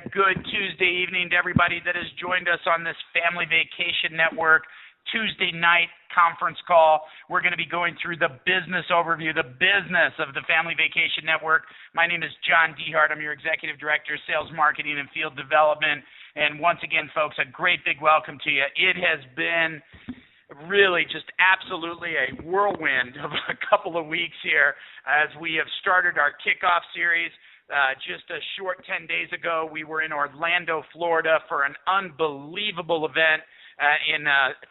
good Tuesday evening to everybody that has joined us on this Family Vacation Network Tuesday night conference call. We're going to be going through the business overview, the business of the Family Vacation Network. My name is John DeHart. I'm your Executive Director, Sales, Marketing, and Field Development. And once again, folks, a great big welcome to you. It has been really just absolutely a whirlwind of a couple of weeks here as we have started our kickoff series. Just a short 10 days ago, we were in Orlando, Florida for an unbelievable event. In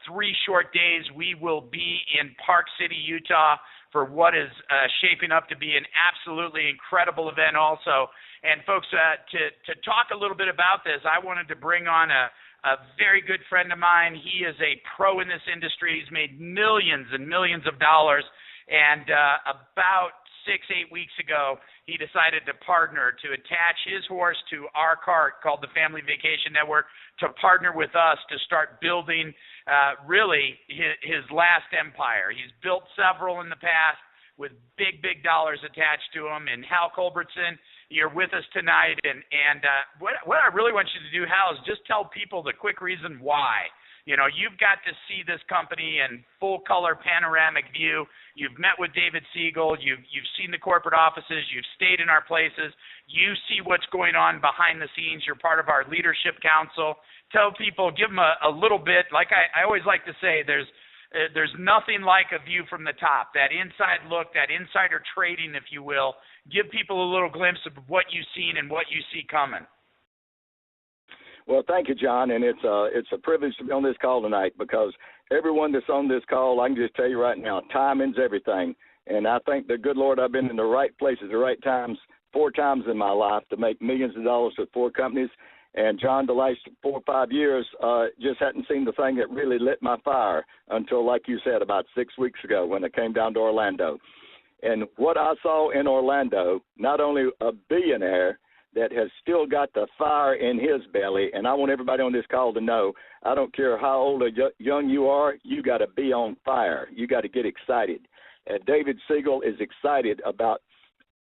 3 short days, we will be in Park City, Utah for what is shaping up to be an absolutely incredible event also. And folks, to talk a little bit about this, I wanted to bring on a very good friend of mine. He is a pro in this industry. He's made millions and millions of dollars. And about 6-8 weeks ago, he decided to partner to attach his horse to our cart called the Family Vacation Network to partner with us to start building really his last empire. He's built several in the past with big dollars attached to him. And Hal Culbertson, you're with us tonight. And what I really want you to do, Hal, is just tell people the quick reason why. You know, you've got to see this company in full-color panoramic view. You've met with David Siegel. You've seen the corporate offices. You've stayed in our places. You see what's going on behind the scenes. You're part of our leadership council. Tell people, give them a little bit. Like I always like to say, there's nothing like a view from the top, that inside look, that insider trading, if you will. Give people a little glimpse of what you've seen and what you see coming. Well, thank you, John, and it's a privilege to be on this call tonight because everyone that's on this call, I can just tell you right now, timing's everything. And I thank the good Lord I've been in the right places, the right times, 4 times in my life to make millions of dollars with 4 companies. And, John, the last 4 or 5 years just hadn't seen the thing that really lit my fire until, like you said, about 6 weeks ago when I came down to Orlando. And what I saw in Orlando, not only a billionaire that has still got the fire in his belly, and I want everybody on this call to know, I don't care how old or young you are, you got to be on fire. You got to get excited. And David Siegel is excited about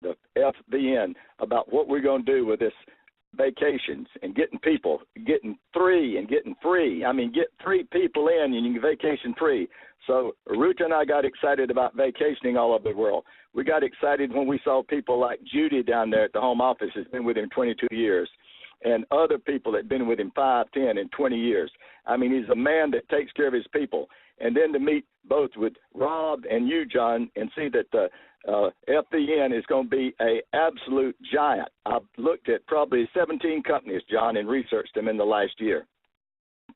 the FVN, about what we're going to do with this vacations and getting people, getting 3 and getting free. I mean, get 3 people in and you can vacation free. So Ruth and I got excited about vacationing all over the world. We got excited when we saw people like Judy down there at the home office has been with him 22 years, and other people that have been with him 5, 10, and 20 years. I mean, he's a man that takes care of his people. And then to meet both with Rob and you, John, and see that the FVN is going to be an absolute giant. I've looked at probably 17 companies, John, and researched them in the last year.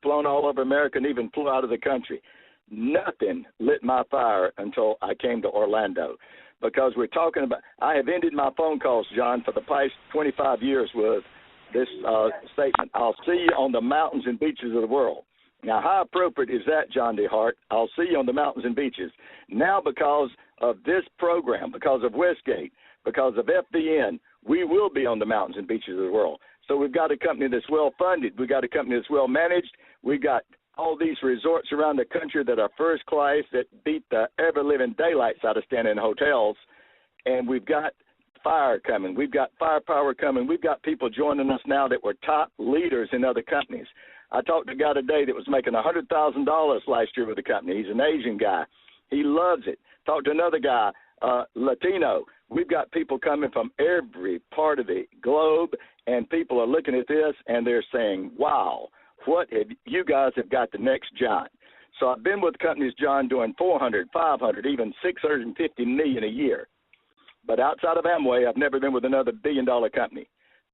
Flown all over America and even flew out of the country. Nothing lit my fire until I came to Orlando because we're talking about – I have ended my phone calls, John, for the past 25 years with this statement. I'll see you on the mountains and beaches of the world. Now, how appropriate is that, John DeHart? I'll see you on the mountains and beaches. Now, because of this program, because of Westgate, because of FVN, we will be on the mountains and beaches of the world. So we've got a company that's well-funded. We've got a company that's well-managed. We've got all these resorts around the country that are first class that beat the ever-living daylights out of staying in hotels. And we've got fire coming. We've got firepower coming. We've got people joining us now that were top leaders in other companies. I talked to a guy today that was making $100,000 last year with the company. He's an Asian guy. He loves it. Talked to another guy, Latino. We've got people coming from every part of the globe, and people are looking at this, and they're saying, wow, you guys have got the next giant. So I've been with companies, John, doing 400, 500, even 650 million a year. But outside of Amway, I've never been with another billion-dollar company.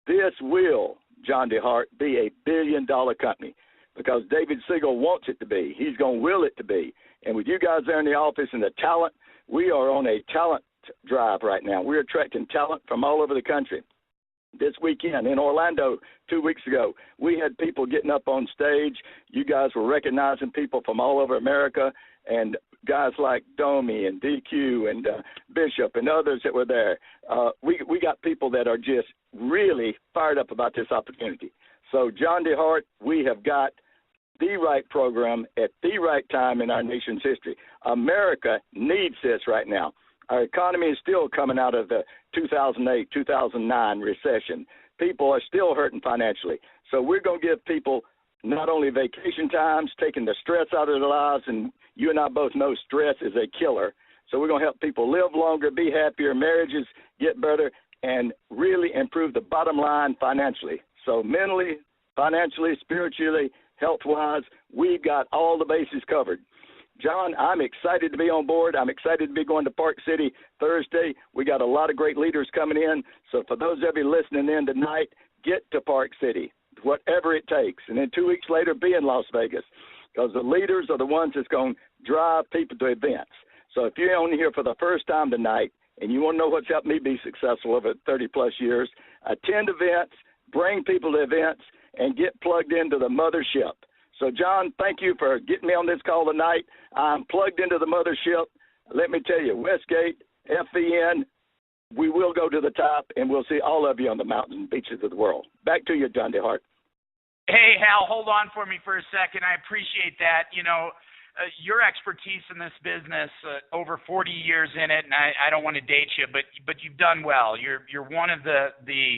This will, John DeHart, be a billion-dollar company because David Siegel wants it to be. He's going to will it to be. And with you guys there in the office and the talent, we are on a talent drive right now. We're attracting talent from all over the country. This weekend in Orlando 2 weeks ago, we had people getting up on stage. You guys were recognizing people from all over America, and guys like Domi and DQ and Bishop and others that were there. We got people that are just really fired up about this opportunity. So, John DeHart, we have got the right program at the right time in our nation's history. America needs this right now. Our economy is still coming out of the 2008, 2009 recession. people are still hurting financially. So we're going to give people not only vacation times, taking the stress out of their lives, and you and I both know stress is a killer. So we're going to help people live longer, be happier, marriages get better, and really improve the bottom line financially. So mentally, financially, spiritually, health-wise, we've got all the bases covered. John, I'm excited to be on board. I'm excited to be going to Park City Thursday. We got a lot of great leaders coming in. So for those of you listening in tonight, get to Park City, whatever it takes. And then 2 weeks later, be in Las Vegas, because the leaders are the ones that's going to drive people to events. So if you're on here for the first time tonight and you want to know what's helped me be successful over 30-plus years, attend events, bring people to events, and get plugged into the mothership. So, John, thank you for getting me on this call tonight. I'm plugged into the mothership. Let me tell you, Westgate, FVN, we will go to the top, and we'll see all of you on the mountains and beaches of the world. Back to you, John DeHart. Hey, Hal, hold on for me for a second. I appreciate that. You know, your expertise in this business, over 40 years in it, and I don't want to date you, but you've done well. You're one of the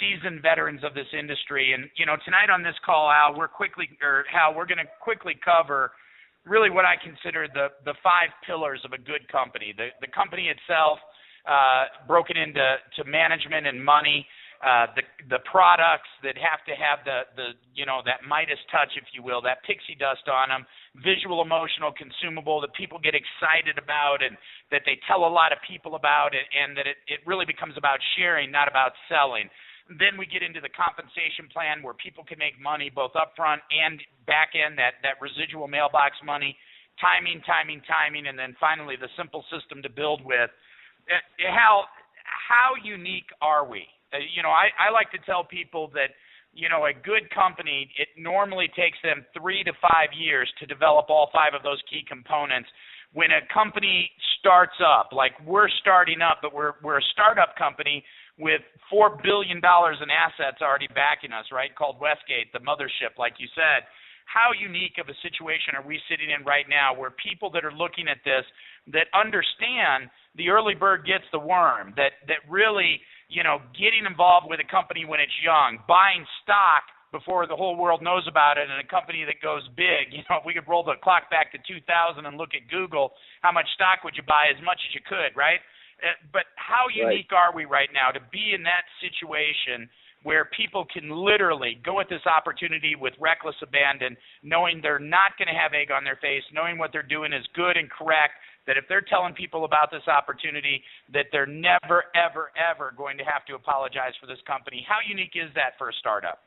seasoned veterans of this industry. And, you know, tonight on this call, Hal, we're going to quickly cover really what I consider the 5 pillars of a good company. The company itself, broken into management and money, the products that have to have the you know, that Midas touch, if you will, that pixie dust on them, visual, emotional, consumable that people get excited about and that they tell a lot of people about it, and that it really becomes about sharing, not about selling. Then we get into the compensation plan where people can make money both upfront and back end, that residual mailbox money, timing, and then finally the simple system to build with. How unique are we? You know, I like to tell people that, you know, a good company, it normally takes them 3 to 5 years to develop all 5 of those key components. When a company starts up, like we're starting up, but we're a startup company with $4 billion in assets already backing us, right, called Westgate, the mothership, like you said. How unique of a situation are we sitting in right now where people that are looking at this, that understand the early bird gets the worm, that really, you know, getting involved with a company when it's young, buying stock before the whole world knows about it, and a company that goes big. You know, if we could roll the clock back to 2000 and look at Google, how much stock would you buy? As much as you could, right? But how unique are we right now to be in that situation where people can literally go at this opportunity with reckless abandon, knowing they're not going to have egg on their face, knowing what they're doing is good and correct, that if they're telling people about this opportunity, that they're never, ever, ever going to have to apologize for this company. How unique is that for a startup?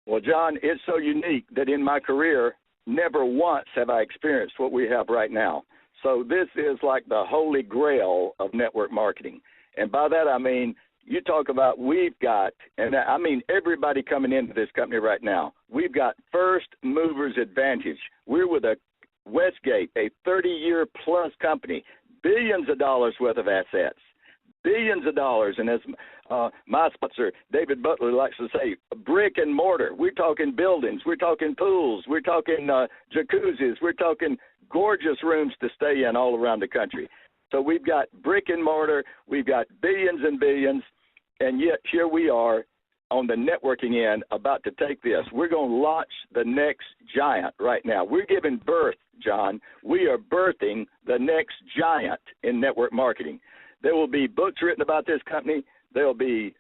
Well, John, it's so unique that in my career, never once have I experienced what we have right now. So this is like the holy grail of network marketing. And by that I mean, you talk about we've got, and I mean everybody coming into this company right now, we've got first movers advantage. We're with a Westgate, a 30-year plus company, billions of dollars worth of assets, billions of dollars. And as my sponsor, David Butler, likes to say, brick and mortar. We're talking buildings. We're talking pools. We're talking jacuzzis. We're talking gorgeous rooms to stay in all around the country. So we've got brick and mortar. We've got billions and billions. And yet here we are on the networking end about to take this. We're going to launch the next giant right now. We're giving birth, John. We are birthing the next giant in network marketing. There will be books written about this company. There will be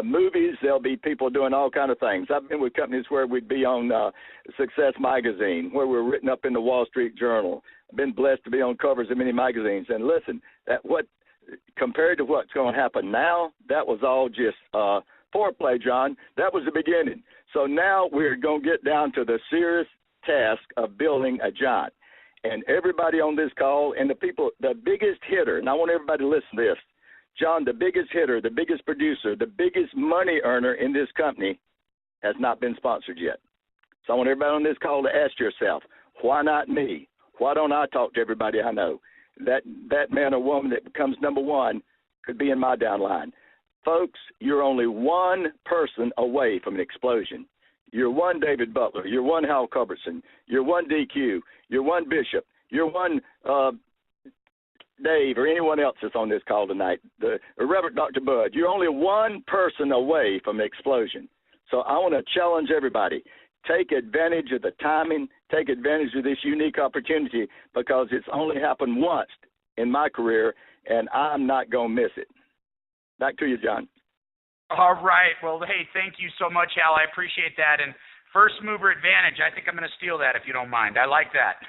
movies. There'll be people doing all kind of things. I've been with companies where we'd be on Success Magazine, where we're written up in the Wall Street Journal. I've been blessed to be on covers of many magazines. And listen, compared to what's going to happen now, that was all just foreplay, John. That was the beginning. So now we're going to get down to the serious task of building a giant. And everybody on this call and the biggest hitter, and I want everybody to listen to this, John, the biggest hitter, the biggest producer, the biggest money earner in this company has not been sponsored yet. So I want everybody on this call to ask yourself, why not me? Why don't I talk to everybody I know? That man or woman that becomes number one could be in my downline. Folks, you're only one person away from an explosion. You're one David Butler. You're one Hal Culbertson. You're one DQ. You're one Bishop. You're one Dave or anyone else that's on this call tonight, the Reverend Dr. Bud, you're only one person away from explosion. So I want to challenge everybody. Take advantage of the timing. Take advantage of this unique opportunity because it's only happened once in my career, and I'm not going to miss it. Back to you, John. All right. Well, hey, thank you so much, Al. I appreciate that. And first mover advantage, I think I'm going to steal that if you don't mind. I like that.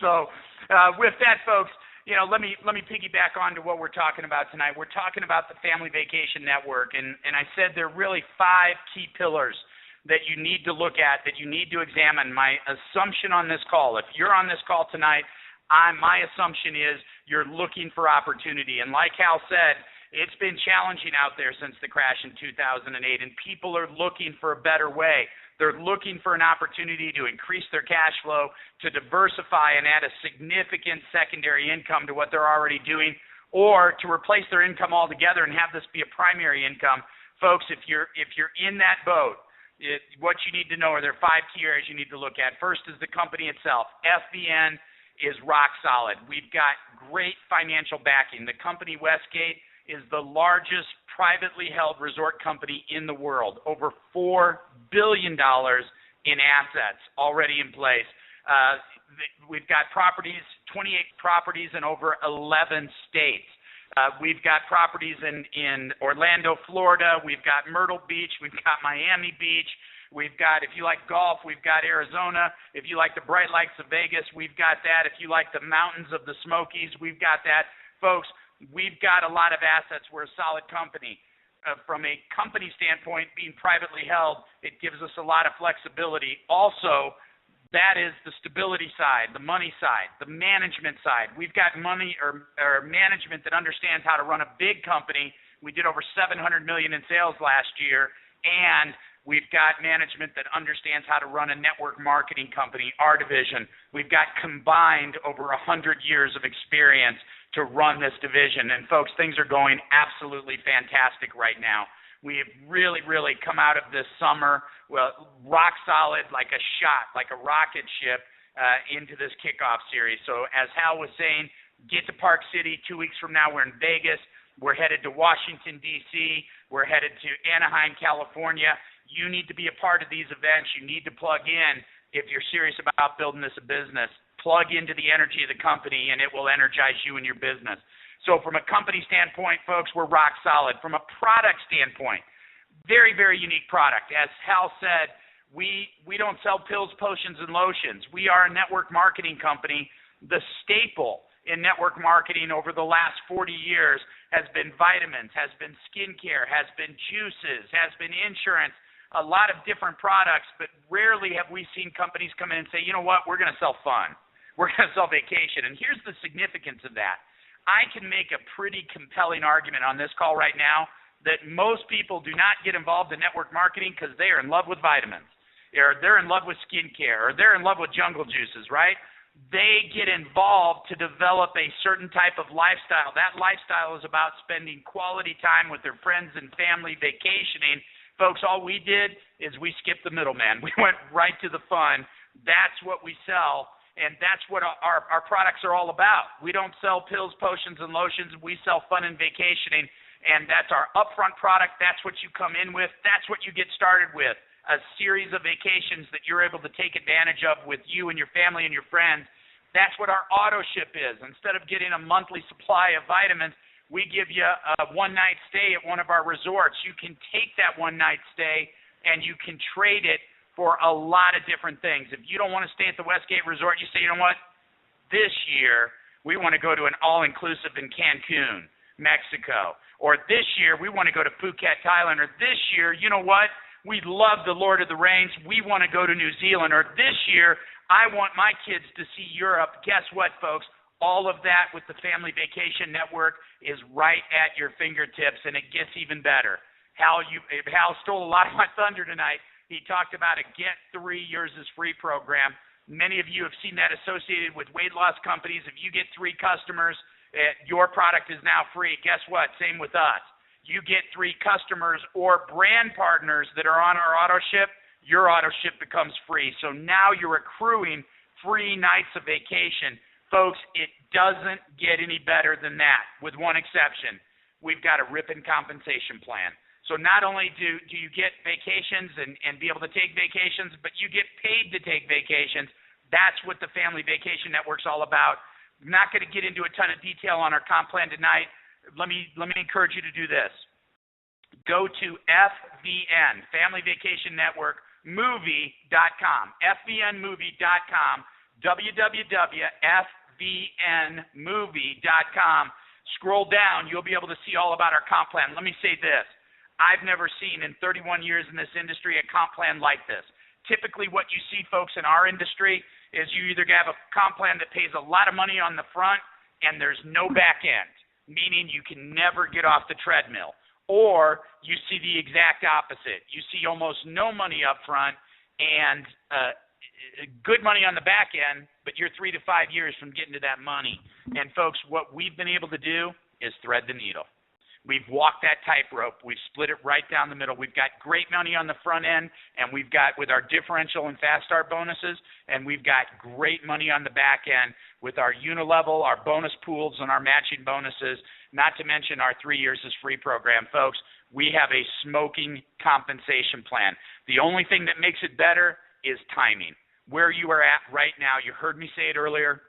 So with that, folks, let me piggyback on to what we're talking about tonight. We're talking about the Family Vacation Network, and I said there are really 5 key pillars that you need to look at, that you need to examine. My assumption on this call, if you're on this call tonight, my assumption is you're looking for opportunity. And like Hal said, it's been challenging out there since the crash in 2008, and people are looking for a better way. They're looking for an opportunity to increase their cash flow, to diversify and add a significant secondary income to what they're already doing, or to replace their income altogether and have this be a primary income. Folks, if you're in that boat, what you need to know are there are 5 key areas you need to look at. First is the company itself. FVN is rock solid. We've got great financial backing. The company Westgate is the largest privately held resort company in the world. Over $4 billion in assets already in place. We've got properties, 28 properties in over 11 states. We've got properties in Orlando, Florida. We've got Myrtle Beach. We've got Miami Beach. We've got, if you like golf, we've got Arizona. If you like the bright lights of Vegas, we've got that. If you like the mountains of the Smokies, we've got that. Folks, we've got a lot of assets. We're a solid company. From a company standpoint, being privately held, it gives us a lot of flexibility. Also, that is the stability side, the money side, the management side. We've got money or management that understands how to run a big company. We did over $700 million in sales last year, and we've got management that understands how to run a network marketing company, our division. We've got combined over 100 years of experience to run this division. And folks, things are going absolutely fantastic right now. We have really, really come out of this summer, rock solid, like a shot, like a rocket ship into this kickoff series. So as Hal was saying, get to Park City. 2 weeks from now, we're in Vegas. We're headed to Washington, D.C. We're headed to Anaheim, California. You need to be a part of these events. You need to plug in if you're serious about building this a business. Plug into the energy of the company, and it will energize you and your business. So from a company standpoint, folks, we're rock solid. From a product standpoint, very, very unique product. As Hal said, we don't sell pills, potions, and lotions. We are a network marketing company. The staple in network marketing over the last 40 years has been vitamins, has been skincare, has been juices, has been insurance, a lot of different products, but rarely have we seen companies come in and say, you know what, we're going to sell fun. We're going to sell vacation. And here's the significance of that. I can make a pretty compelling argument on this call right now that most people do not get involved in network marketing because they are in love with vitamins, or they're in love with skincare, or they're in love with jungle juices, right? They get involved to develop a certain type of lifestyle. That lifestyle is about spending quality time with their friends and family, vacationing. Folks, all we did is we skipped the middleman. We went right to the fun. That's what we sell. And that's what our products are all about. We don't sell pills, potions, and lotions. We sell fun and vacationing, and that's our upfront product. That's what you come in with. That's what you get started with, a series of vacations that you're able to take advantage of with you and your family and your friends. That's what our auto ship is. Instead of getting a monthly supply of vitamins, we give you a one-night stay at one of our resorts. You can take that one-night stay, and you can trade it for a lot of different things. If you don't want to stay at the Westgate Resort, you say, you know what, this year we want to go to an all-inclusive in Cancun, Mexico. Or this year we want to go to Phuket, Thailand. Or this year, you know what, we love the Lord of the Rings. We want to go to New Zealand. Or this year, I want my kids to see Europe. Guess what, folks? All of that with the Family Vacation Network is right at your fingertips, and it gets even better. Hal stole a lot of my thunder tonight. He talked about a Get 3 Yours is Free program. Many of you have seen that associated with weight loss companies. If you get 3 customers, your product is now free. Guess what? Same with us. You get 3 customers or brand partners that are on our auto ship, your auto ship becomes free. So now you're accruing free nights of vacation, Folks, it doesn't get any better than that, with one exception. We've got a ripping compensation plan. So not only do you get vacations and be able to take vacations, but you get paid to take vacations. That's what the Family Vacation Network's all about. I'm not going to get into a ton of detail on our comp plan tonight. Let me encourage you to do this. Go to FVN, Family Vacation Network, movie.com, fvnmovie.com, www.fvnmovie.com. Scroll down, you'll be able to see all about our comp plan. Let me say this. I've never seen in 31 years in this industry a comp plan like this. Typically what you see, folks, in our industry is you either have a comp plan that pays a lot of money on the front and there's no back end, meaning you can never get off the treadmill. Or you see the exact opposite. You see almost no money up front and good money on the back end, but you're 3 to 5 years from getting to that money. And folks, what we've been able to do is thread the needle. We've walked that tightrope. We've split it right down the middle. We've got great money on the front end, and we've got with our differential and fast start bonuses, and we've got great money on the back end with our unilevel, our bonus pools, and our matching bonuses, not to mention our 3 years is free program. Folks, we have a smoking compensation plan. The only thing that makes it better is timing. Where you are at right now, you heard me say it earlier,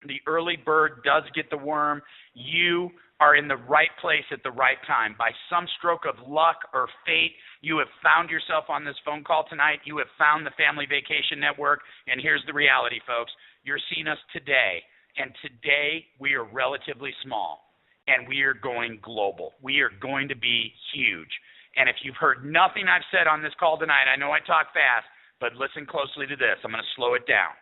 the early bird does get the worm. You are in the right place at the right time. By some stroke of luck or fate, you have found yourself on this phone call tonight. You have found the Family Vacation Network, and here's the reality, folks. You're seeing us today, and today we are relatively small, and we are going global. We are going to be huge. And if you've heard nothing I've said on this call tonight, I know I talk fast, but listen closely to this. I'm going to slow it down.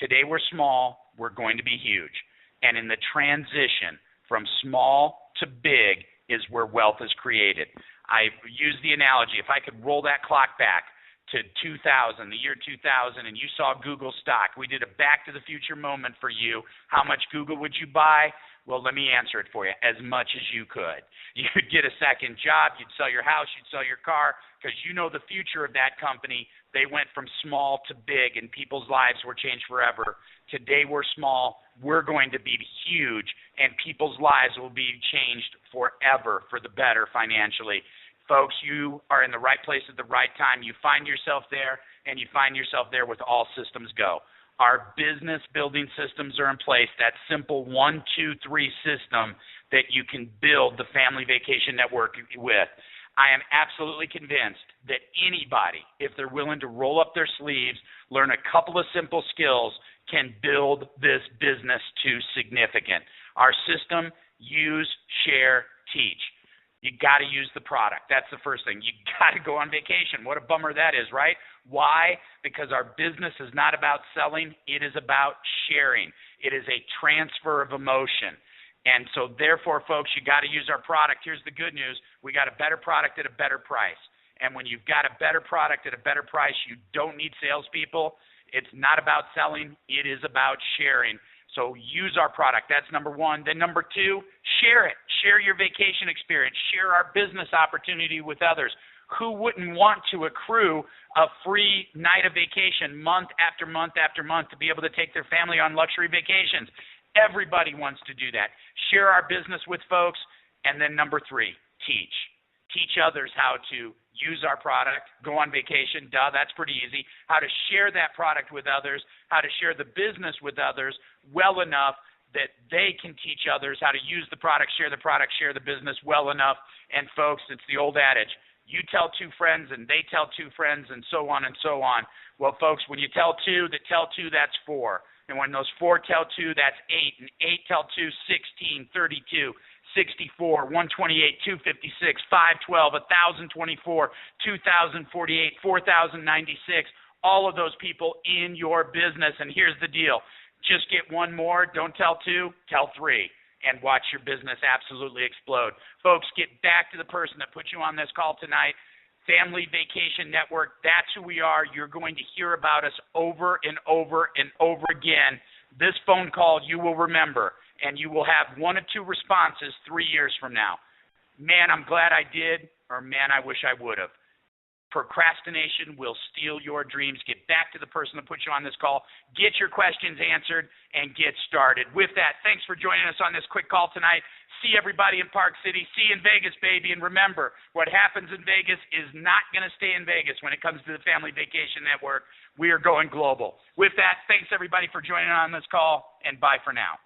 Today we're small, we're going to be huge. And in the transition from small to big is where wealth is created. I use the analogy, if I could roll that clock back to 2000, the year 2000, and you saw Google stock, we did a back to the future moment for you. How much Google would you buy? Well, let me answer it for you. As much as you could. You'd get a second job, you'd sell your house, you'd sell your car, because you know the future of that company. They went from small to big, and people's lives were changed forever. Today we're small, we're going to be huge, and people's lives will be changed forever for the better financially. Folks, you are in the right place at the right time. You find yourself there, and you find yourself there with all systems go. Our business building systems are in place, that simple 1, 2, 3 system that you can build the Family Vacation Network with. I am absolutely convinced that anybody, if they're willing to roll up their sleeves, learn a couple of simple skills, can build this business to significant. Our system, use, share, teach. You got to use the product. That's the first thing. You got to go on vacation. What a bummer that is, right? Why? Because our business is not about selling. It is about sharing. It is a transfer of emotion. And so therefore, folks, you got to use our product. Here's the good news. We got a better product at a better price. And when you've got a better product at a better price, you don't need salespeople. It's not about selling. It is about sharing. So use our product. That's number one. Then number two, share it. Share your vacation experience. Share our business opportunity with others. Who wouldn't want to accrue a free night of vacation month after month after month to be able to take their family on luxury vacations? Everybody wants to do that. Share our business with folks. And then number three, teach. Teach others how to use our product, go on vacation, that's pretty easy. How to share that product with others, how to share the business with others well enough that they can teach others how to use the product, share the business well enough. And folks, it's the old adage, you tell 2 friends and they tell 2 friends and so on and so on. Well, folks, when you tell 2 that tell 2, that's 4. And when those 4 tell 2, that's 8. And 8 tell 2, 16, 32. 64, 128, 256, 512, 1,024, 2,048, 4,096, all of those people in your business. And here's the deal. Just get 1 more. Don't tell 2, tell 3, and watch your business absolutely explode. Folks, get back to the person that put you on this call tonight. Family Vacation Network, that's who we are. You're going to hear about us over and over and over again. This phone call you will remember. And you will have 1 or 2 responses 3 years from now. Man, I'm glad I did, or man, I wish I would have. Procrastination will steal your dreams. Get back to the person that put you on this call. Get your questions answered and get started. With that, thanks for joining us on this quick call tonight. See everybody in Park City. See you in Vegas, baby. And remember, what happens in Vegas is not going to stay in Vegas when it comes to the Family Vacation Network. We are going global. With that, thanks everybody for joining on this call, and bye for now.